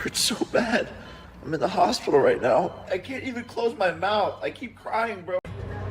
Hurts so bad. I'm in the hospital right now. I can't even close my mouth. I keep crying, bro.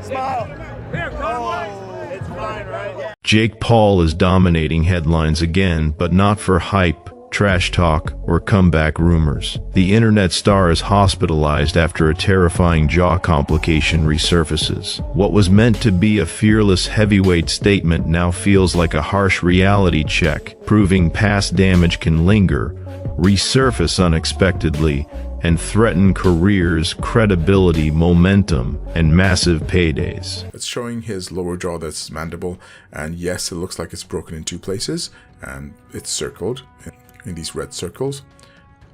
Smile. Here, oh, it's fine, right? Yeah. Jake Paul is dominating headlines again, but not for hype, trash talk, or comeback rumors. The internet star is hospitalized after a terrifying jaw complication resurfaces. What was meant to be a fearless heavyweight statement now feels like a harsh reality check, proving past damage can linger, resurface unexpectedly, and threaten careers, credibility, momentum, and massive paydays. It's showing his lower jaw, that's mandible, and yes, it looks like it's broken in two places, and it's circled in these red circles.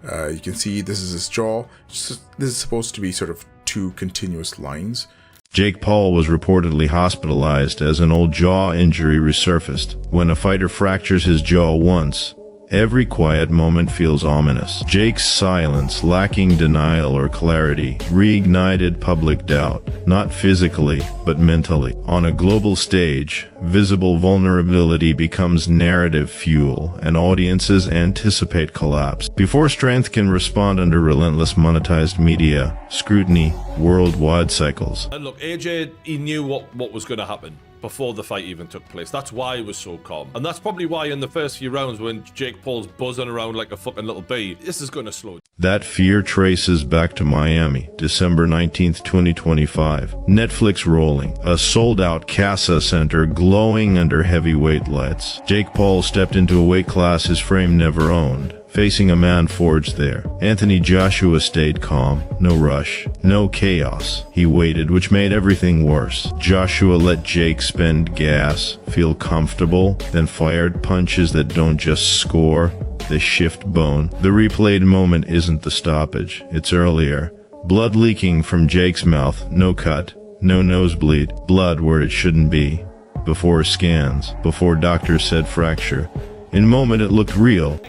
You can see this is his jaw. This is supposed to be sort of two continuous lines. Jake Paul was reportedly hospitalized as an old jaw injury resurfaced. When a fighter fractures his jaw once, every quiet moment feels ominous. Jake's silence, lacking denial or clarity, reignited public doubt, not physically, but mentally. On a global stage, visible vulnerability becomes narrative fuel, and audiences anticipate collapse. Before strength can respond under relentless monetized media, scrutiny, worldwide cycles. And look, AJ, he knew what was going to happen before the fight even took place. That's why he was so calm. And that's probably why in the first few rounds when Jake Paul's buzzing around like a fucking little bee, this is going to slow. That fear traces back to Miami, December 19th, 2025. Netflix rolling, a sold-out Casa Center glowing under heavyweight lights. Jake Paul stepped into a weight class his frame never owned, facing a man forged there. Anthony Joshua stayed calm, no rush, no chaos. He waited, which made everything worse. Joshua let Jake spend gas, feel comfortable, then fired punches that don't just score, they shift bone. The replayed moment isn't the stoppage, it's earlier. Blood leaking from Jake's mouth, no cut, no nosebleed, blood where it shouldn't be. Before scans, before doctors said fracture. In a moment it looked real.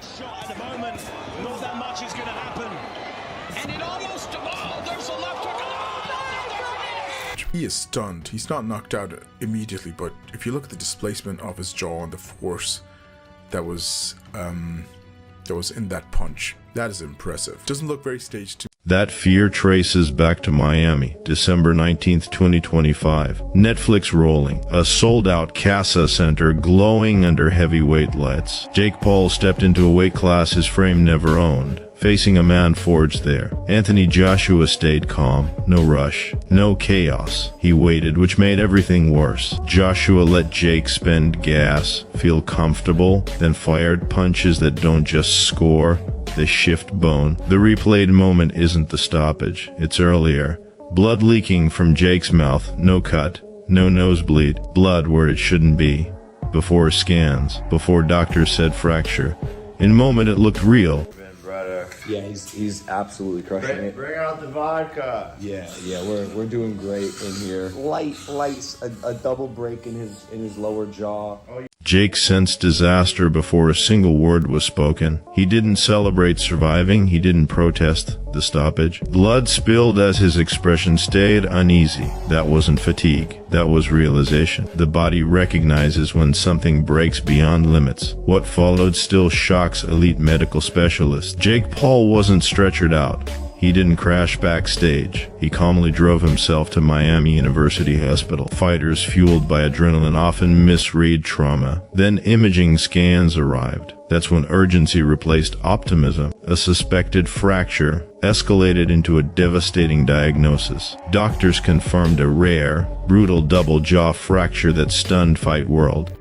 He is stunned. He's not knocked out immediately, but if you look at the displacement of his jaw and the force that was in that punch, that is impressive. Doesn't look very staged to. That fear traces back to Miami, December 19th, 2025. Netflix rolling, a sold-out Casa Center glowing under heavyweight lights. Jake Paul stepped into a weight class his frame never owned, facing a man forged there. Anthony Joshua stayed calm, no rush, no chaos. He waited, which made everything worse. Joshua let Jake spend gas, feel comfortable, then fired punches that don't just score, they shift bone. The replayed moment isn't the stoppage, it's earlier. Blood leaking from Jake's mouth, no cut, no nosebleed, blood where it shouldn't be. Before scans, before doctors said fracture. In a moment it looked real. Yeah, he's absolutely crushing it. Bring out the vodka. Yeah, we're doing great in here. Lights, a double break in his lower jaw. Jake sensed disaster before a single word was spoken. He didn't celebrate surviving, he didn't protest the stoppage. Blood spilled as his expression stayed uneasy. That wasn't fatigue, that was realization. The body recognizes when something breaks beyond limits. What followed still shocks elite medical specialists. Jake Paul wasn't stretchered out. He didn't crash backstage. He calmly drove himself to Miami University Hospital. Fighters fueled by adrenaline often misread trauma. Then imaging scans arrived. That's when urgency replaced optimism. A suspected fracture escalated into a devastating diagnosis. Doctors confirmed a rare, brutal double jaw fracture that stunned fight world.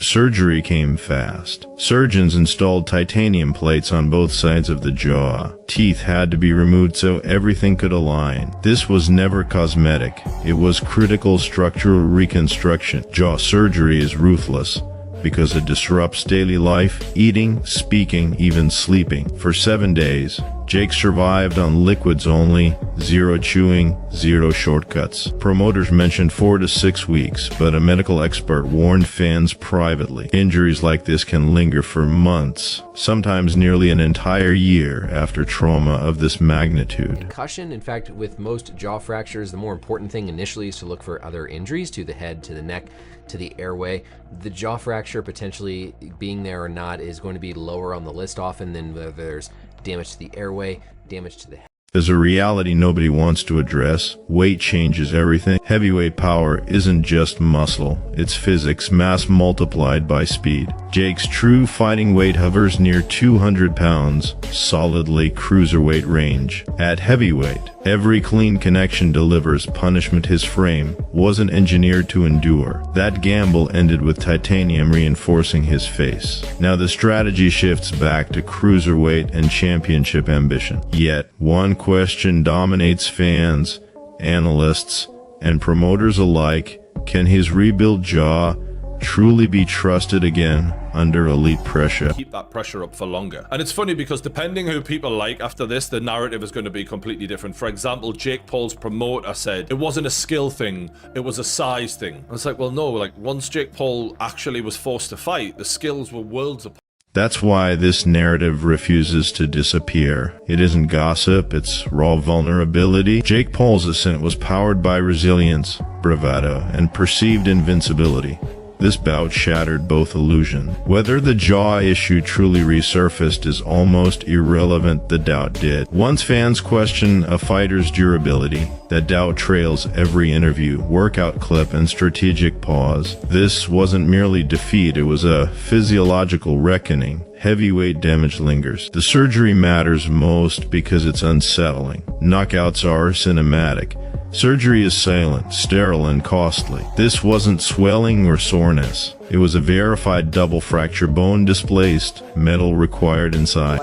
Surgery came fast. Surgeons installed titanium plates on both sides of the jaw. Teeth had to be removed so everything could align. This was never cosmetic. It was critical structural reconstruction. Jaw surgery is ruthless because it disrupts daily life, eating, speaking, even sleeping. For 7 days, Jake survived on liquids only, zero chewing, zero shortcuts. Promoters mentioned 4 to 6 weeks, but a medical expert warned fans privately. Injuries like this can linger for months, sometimes nearly an entire year after trauma of this magnitude. Concussion, in fact, with most jaw fractures, the more important thing initially is to look for other injuries to the head, to the neck, to the airway. The jaw fracture potentially being there or not is going to be lower on the list often than whether there's damage to the airway, damage to the head. There's a reality nobody wants to address. Weight changes everything. Heavyweight power isn't just muscle, it's physics mass multiplied by speed. Jake's true fighting weight hovers near 200 pounds, solidly cruiserweight range. At heavyweight, every clean connection delivers punishment his frame wasn't engineered to endure. That gamble ended with titanium reinforcing his face. Now the strategy shifts back to cruiserweight and championship ambition. Yet, one question dominates fans, analysts, and promoters alike. Can his rebuilt jaw truly be trusted again under elite pressure? Keep that pressure up for longer. And it's funny because depending who people like after this, the narrative is going to be completely different. For example, Jake Paul's promoter said it wasn't a skill thing, it was a size thing. I was like, well, no, like once Jake Paul actually was forced to fight, the skills were worlds apart. That's why this narrative refuses to disappear. It isn't gossip, it's raw vulnerability. Jake Paul's ascent was powered by resilience, bravado, and perceived invincibility. This bout shattered both illusion. Whether the jaw issue truly resurfaced is almost irrelevant, the doubt did. Once fans question a fighter's durability, that doubt trails every interview, workout clip, and strategic pause. This wasn't merely defeat, it was a physiological reckoning. Heavyweight damage lingers. The surgery matters most because it's unsettling. Knockouts are cinematic. Surgery is silent, sterile, and costly. This wasn't swelling or soreness. It was a verified double fracture, bone displaced, metal required inside.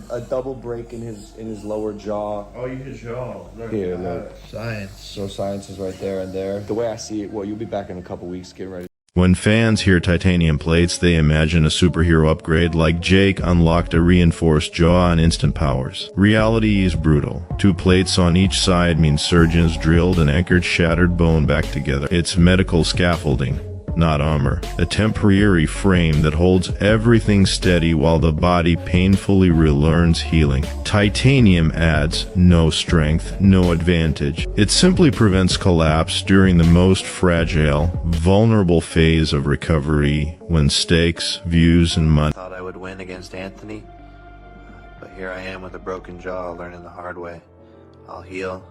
A double break in his lower jaw. Oh, his jaw. Here, look. Science. So science is right there and there. The way I see it, well, you'll be back in a couple weeks getting ready. When fans hear titanium plates, they imagine a superhero upgrade like Jake unlocked a reinforced jaw and instant powers. Reality is brutal. 2 plates on each side mean surgeons drilled and anchored shattered bone back together. It's medical scaffolding, not armor. A temporary frame that holds everything steady while the body painfully relearns healing. Titanium adds no strength, no advantage. It simply prevents collapse during the most fragile, vulnerable phase of recovery when stakes, views, and money. Thought I would win against Anthony, but here I am with a broken jaw, learning the hard way. I'll heal,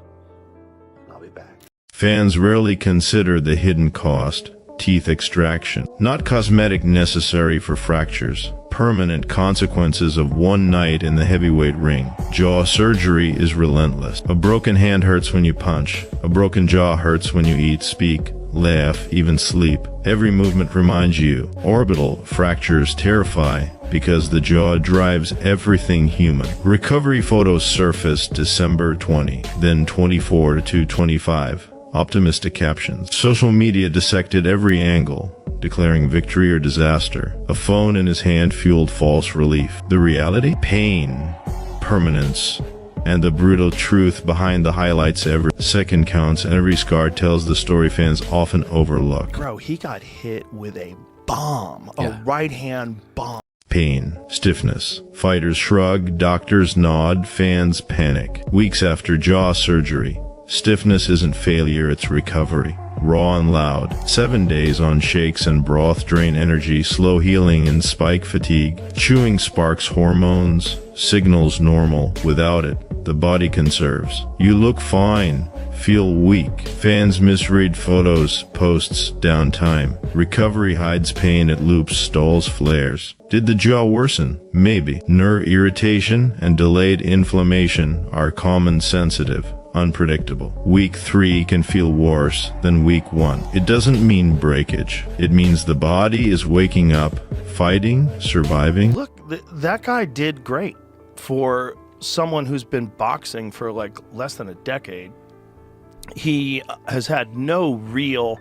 and I'll be back. Fans rarely consider the hidden cost. Teeth extraction. Not cosmetic necessary for fractures. Permanent consequences of one night in the heavyweight ring. Jaw surgery is relentless. A broken hand hurts when you punch. A broken jaw hurts when you eat, speak, laugh, even sleep. Every movement reminds you. Orbital fractures terrify because the jaw drives everything human. Recovery photos surfaced December 20, then 24 to 25. Optimistic captions. Social media dissected every angle, declaring victory or disaster. A phone in his hand fueled false relief. The reality? Pain, permanence, and the brutal truth behind the highlights. Every second counts, and every scar tells the story fans often overlook. Bro, he got hit with a bomb, a right-hand bomb. Pain, stiffness. Fighters shrug, doctors nod, fans panic. Weeks after jaw surgery, stiffness isn't failure, it's recovery. Raw and loud. 7 days on shakes and broth drain energy, slow healing and spike fatigue. Chewing sparks hormones, signals normal. Without it, the body conserves. You look fine, feel weak. Fans misread photos, posts, downtime. Recovery hides pain, it loops, stalls, flares. Did the jaw worsen? Maybe. Nerve irritation and delayed inflammation are common, sensitive, unpredictable. Week 3 can feel worse than week 1. It doesn't mean breakage. It means the body is waking up, fighting, surviving. Look, that guy did great for someone who's been boxing for like less than a decade. He has had no real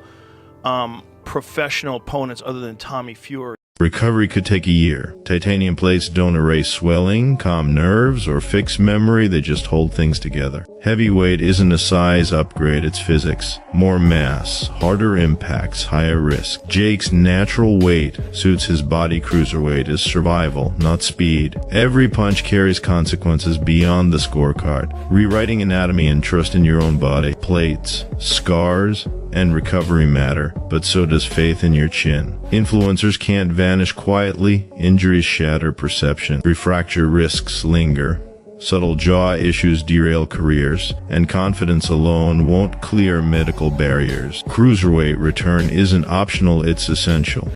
professional opponents other than Tommy Fury. Recovery could take a year. Titanium plates don't erase swelling, calm nerves, or fix memory, they just hold things together. Heavyweight isn't a size upgrade, it's physics. More mass, harder impacts, higher risk. Jake's natural weight suits his body. Cruiserweight is survival, not speed. Every punch carries consequences beyond the scorecard. Rewriting anatomy and trust in your own body. Plates, scars, and recovery matter, but so does faith in your chin. Influencers can't vanish quietly, injuries shatter perception, refracture risks linger, subtle jaw issues derail careers, and confidence alone won't clear medical barriers. Cruiserweight return isn't optional, it's essential.